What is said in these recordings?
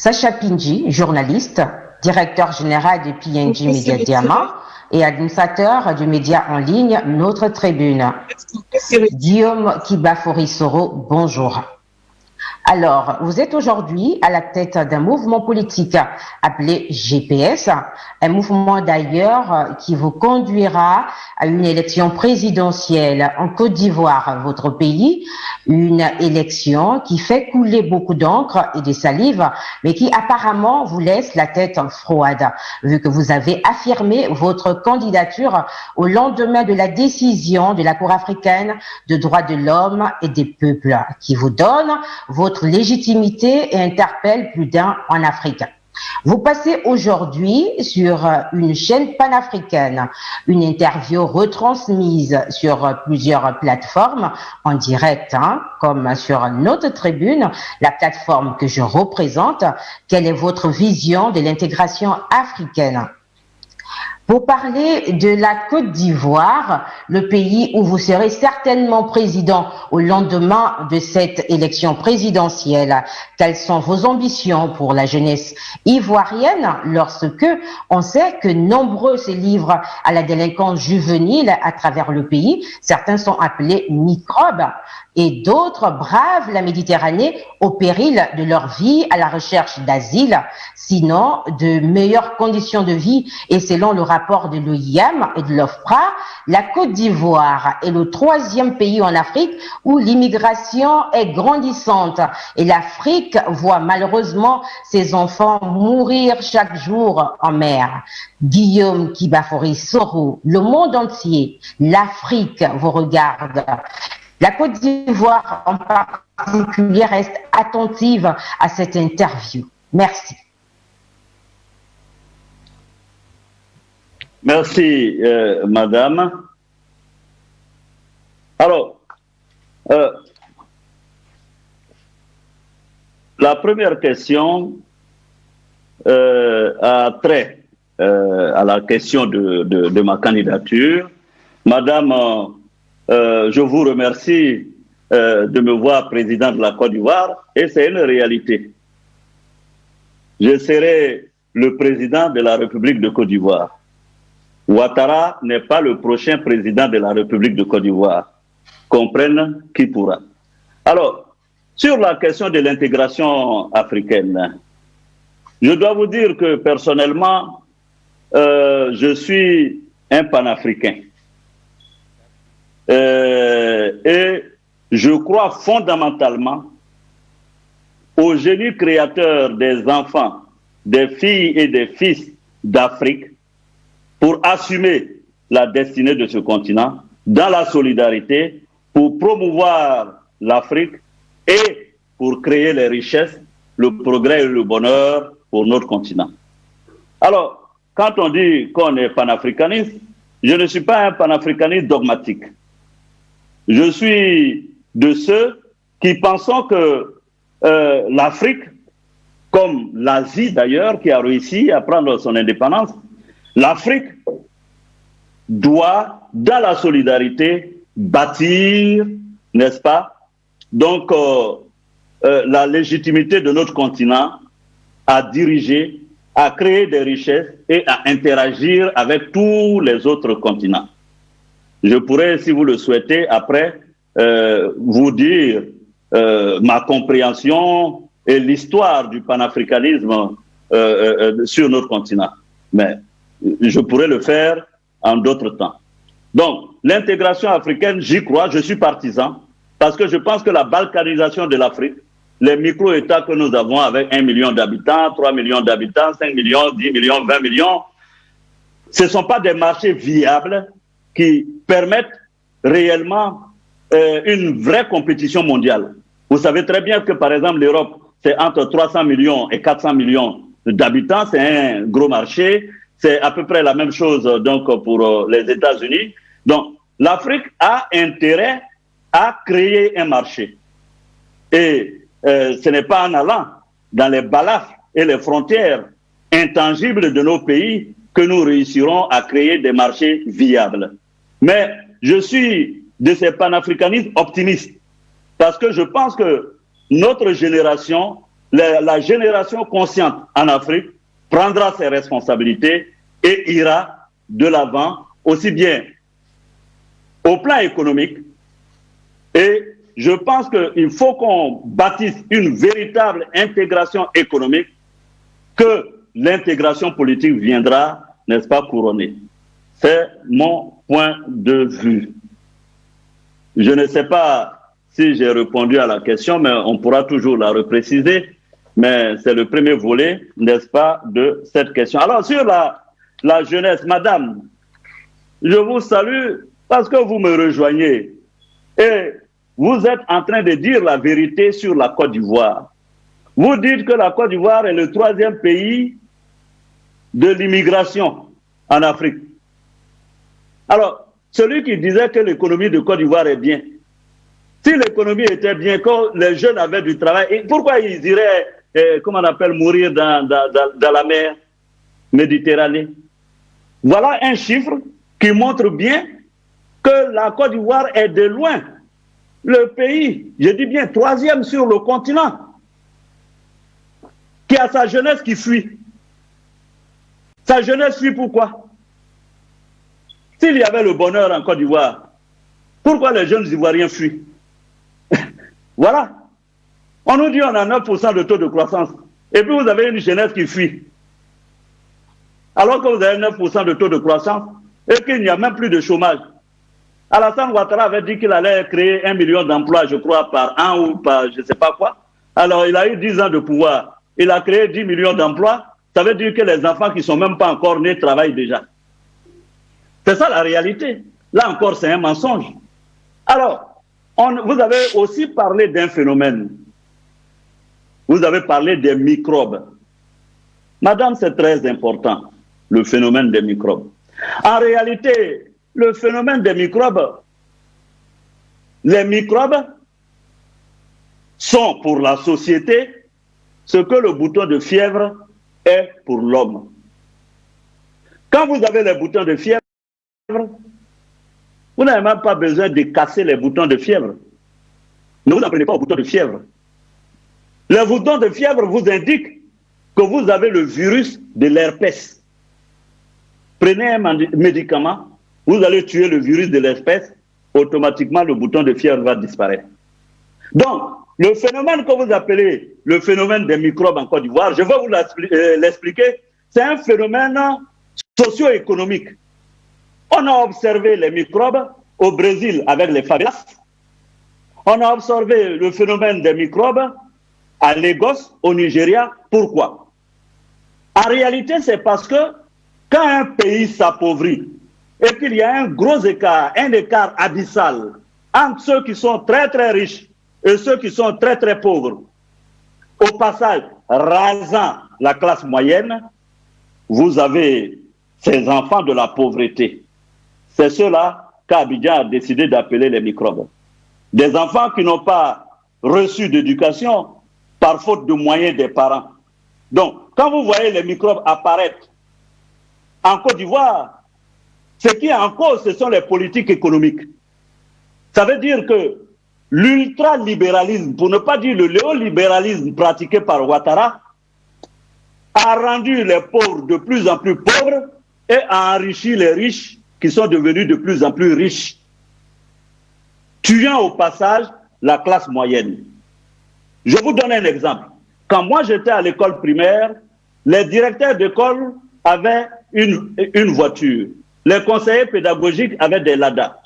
Sacha Pindji, journaliste, directeur général de PNG Media Diamant et administrateur du média en ligne Notre Tribune. Guillaume Kibafori-Soro, bonjour. Alors, vous êtes aujourd'hui à la tête d'un mouvement politique appelé GPS, un mouvement d'ailleurs qui vous conduira à une élection présidentielle en Côte d'Ivoire, votre pays, une élection qui fait couler beaucoup d'encre et de salive, mais qui apparemment vous laisse la tête froide, vu que vous avez affirmé votre candidature au lendemain de la décision de la Cour africaine de droits de l'homme et des peuples, qui vous donne votre légitimité et interpelle plus d'un en Afrique. Vous passez aujourd'hui sur une chaîne panafricaine, une interview retransmise sur plusieurs plateformes en direct, comme sur Notre Tribune, la plateforme que je représente. Quelle est votre vision de l'intégration africaine ? Pour parler de la Côte d'Ivoire, le pays où vous serez certainement président au lendemain de cette élection présidentielle, quelles sont vos ambitions pour la jeunesse ivoirienne lorsque on sait que nombreux se livrent à la délinquance juvénile à travers le pays, certains sont appelés microbes et d'autres bravent la Méditerranée au péril de leur vie à la recherche d'asile, sinon de meilleures conditions de vie. Et selon le rapport de l'OIM et de l'OFPRA, la Côte d'Ivoire est le 3e pays en Afrique où l'immigration est grandissante. Et l'Afrique voit malheureusement ses enfants mourir chaque jour en mer. Guillaume Kibafori-Soro, le monde entier, l'Afrique vous regarde. La Côte d'Ivoire en particulier reste attentive à cette interview. Merci. Merci, madame. Alors, la première question a trait à la question de ma candidature. Madame, je vous remercie de me voir président de la Côte d'Ivoire et c'est une réalité. Je serai le président de la République de Côte d'Ivoire. Ouattara n'est pas le prochain président de la République de Côte d'Ivoire. Comprenne qui pourra. Alors, sur la question de l'intégration africaine, je dois vous dire que personnellement, je suis un panafricain. Et je crois fondamentalement au génie créateur des enfants, des filles et des fils d'Afrique pour assumer la destinée de ce continent dans la solidarité, pour promouvoir l'Afrique et pour créer les richesses, le progrès et le bonheur pour notre continent. Alors, quand on dit qu'on est panafricaniste, je ne suis pas un panafricaniste dogmatique. Je suis de ceux qui pensent que l'Afrique, comme l'Asie d'ailleurs, qui a réussi à prendre son indépendance, l'Afrique doit, dans la solidarité, bâtir, n'est-ce pas, donc la légitimité de notre continent à diriger, à créer des richesses et à interagir avec tous les autres continents. Je pourrais, si vous le souhaitez, après, vous dire ma compréhension et l'histoire du panafricanisme sur notre continent. Mais je pourrais le faire en d'autres temps. Donc, l'intégration africaine, j'y crois, je suis partisan, parce que je pense que la balkanisation de l'Afrique, les micro-États que nous avons avec 1 million d'habitants, 3 millions d'habitants, 5 millions, 10 millions, 20 millions, ce ne sont pas des marchés viables qui permettent réellement une vraie compétition mondiale. Vous savez très bien que, par exemple, l'Europe, c'est entre 300 millions et 400 millions d'habitants, c'est un gros marché, c'est à peu près la même chose donc, pour les États-Unis. Donc, l'Afrique a intérêt à créer un marché. Et ce n'est pas en allant dans les balafres et les frontières intangibles de nos pays que nous réussirons à créer des marchés viables. Mais je suis de ces panafricanistes optimistes parce que je pense que notre génération la génération consciente en Afrique prendra ses responsabilités et ira de l'avant, aussi bien au plan économique. Et je pense qu'il faut qu'on bâtisse une véritable intégration économique, que l'intégration politique viendra, n'est-ce pas, couronner. C'est mon point de vue. Je ne sais pas si j'ai répondu à la question, mais on pourra toujours la repréciser. Mais c'est le premier volet, n'est-ce pas, de cette question. Alors, sur la jeunesse, madame, je vous salue parce que vous me rejoignez. Et vous êtes en train de dire la vérité sur la Côte d'Ivoire. Vous dites que la Côte d'Ivoire est le 3e pays de l'immigration en Afrique. Alors, celui qui disait que l'économie de Côte d'Ivoire est bien, si l'économie était bien, quand les jeunes avaient du travail, pourquoi ils iraient, comment on appelle, mourir dans la mer Méditerranée? Voilà un chiffre qui montre bien que la Côte d'Ivoire est de loin le pays, je dis bien 3e sur le continent, qui a sa jeunesse qui fuit. Sa jeunesse fuit pourquoi? S'il y avait le bonheur en Côte d'Ivoire, pourquoi les jeunes Ivoiriens fuient? Voilà. On nous dit qu'on a 9% de taux de croissance. Et puis vous avez une jeunesse qui fuit. Alors que vous avez 9% de taux de croissance et qu'il n'y a même plus de chômage. Alassane Ouattara avait dit qu'il allait créer 1 million d'emplois, je crois, par an ou par je ne sais pas quoi. Alors il a eu 10 ans de pouvoir. Il a créé 10 millions d'emplois. Ça veut dire que les enfants qui ne sont même pas encore nés travaillent déjà. C'est ça la réalité. Là encore, c'est un mensonge. Alors, vous avez aussi parlé d'un phénomène. Vous avez parlé des microbes. Madame, c'est très important, le phénomène des microbes. En réalité, le phénomène des microbes, les microbes sont pour la société ce que le bouton de fièvre est pour l'homme. Quand vous avez les boutons de fièvre, vous n'avez même pas besoin de casser les boutons de fièvre. Ne vous en prenez pas aux boutons de fièvre. Les boutons de fièvre vous indiquent que vous avez le virus de l'herpès. Prenez un médicament, vous allez tuer le virus de l'herpès, automatiquement le bouton de fièvre va disparaître. Donc, le phénomène que vous appelez le phénomène des microbes en Côte d'Ivoire, je vais vous l'expliquer, c'est un phénomène socio-économique. On a observé les microbes au Brésil avec les favelas. On a observé le phénomène des microbes à Lagos, au Nigeria. Pourquoi? En réalité, c'est parce que quand un pays s'appauvrit et qu'il y a un gros écart, un écart abyssal entre ceux qui sont très très riches et ceux qui sont très très pauvres, au passage rasant la classe moyenne, vous avez ces enfants de la pauvreté. C'est ceux-là qu'Abidjan a décidé d'appeler les microbes. Des enfants qui n'ont pas reçu d'éducation par faute de moyens des parents. Donc, quand vous voyez les microbes apparaître en Côte d'Ivoire, ce qui est en cause, ce sont les politiques économiques. Ça veut dire que l'ultralibéralisme, pour ne pas dire le néolibéralisme pratiqué par Ouattara, a rendu les pauvres de plus en plus pauvres et a enrichi les riches qui sont devenus de plus en plus riches, tuant au passage la classe moyenne. Je vous donne un exemple. Quand moi j'étais à l'école primaire, les directeurs d'école avaient une voiture. Les conseillers pédagogiques avaient des Lada.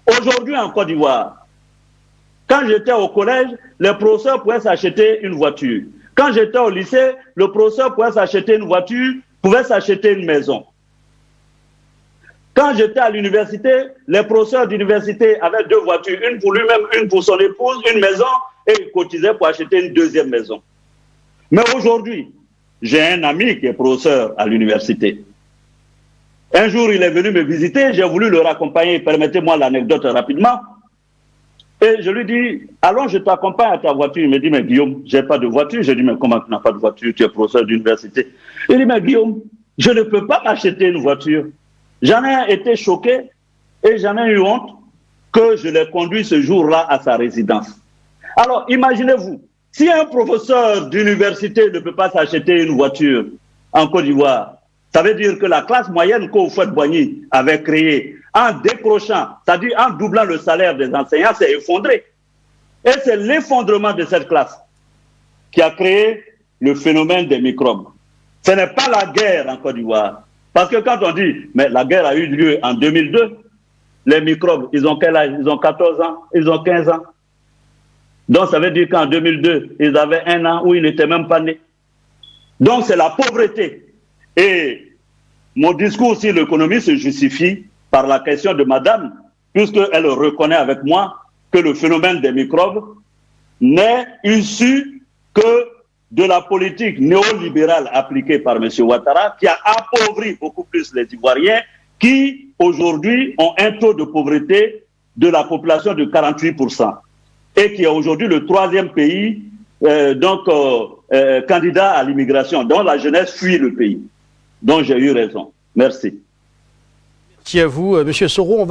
Aujourd'hui en Côte d'Ivoire, quand j'étais au collège, les professeurs pouvaient s'acheter une voiture. Quand j'étais au lycée, le professeur pouvait s'acheter une voiture, pouvait s'acheter une maison. Quand j'étais à l'université, les professeurs d'université avaient 2 voitures, une pour lui-même, une pour son épouse, une maison, et ils cotisaient pour acheter une 2e maison. Mais aujourd'hui, j'ai un ami qui est professeur à l'université. Un jour, il est venu me visiter, j'ai voulu le raccompagner, permettez-moi l'anecdote rapidement. Et je lui dis, allons, je t'accompagne à ta voiture. Il me dit, mais Guillaume, je n'ai pas de voiture. Je dis, mais comment tu n'as pas de voiture? Tu es professeur d'université. Il dit, mais Guillaume, je ne peux pas m'acheter une voiture. J'en ai été choqué et j'en ai eu honte que je l'ai conduit ce jour-là à sa résidence. Alors, imaginez-vous, Si un professeur d'université ne peut pas s'acheter une voiture en Côte d'Ivoire, ça veut dire que la classe moyenne qu'Houphouët-Boigny avait créée, en décrochant, c'est-à-dire en doublant le salaire des enseignants, s'est effondrée. Et c'est l'effondrement de cette classe qui a créé le phénomène des microbes. Ce n'est pas la guerre en Côte d'Ivoire. Parce que quand on dit, mais la guerre a eu lieu en 2002, les microbes, ils ont quel âge? Ils ont 14 ans, ils ont 15 ans. Donc ça veut dire qu'en 2002, ils avaient 1 an où ils n'étaient même pas nés. Donc c'est la pauvreté. Et mon discours sur l'économie se justifie par la question de madame, puisqu'elle reconnaît avec moi que le phénomène des microbes n'est issu que de la politique néolibérale appliquée par M. Ouattara, qui a appauvri beaucoup plus les Ivoiriens, qui aujourd'hui ont un taux de pauvreté de la population de 48%, et qui est aujourd'hui le 3e pays candidat à l'immigration, dont la jeunesse fuit le pays. Donc j'ai eu raison. Merci. Merci à vous, M. Soro.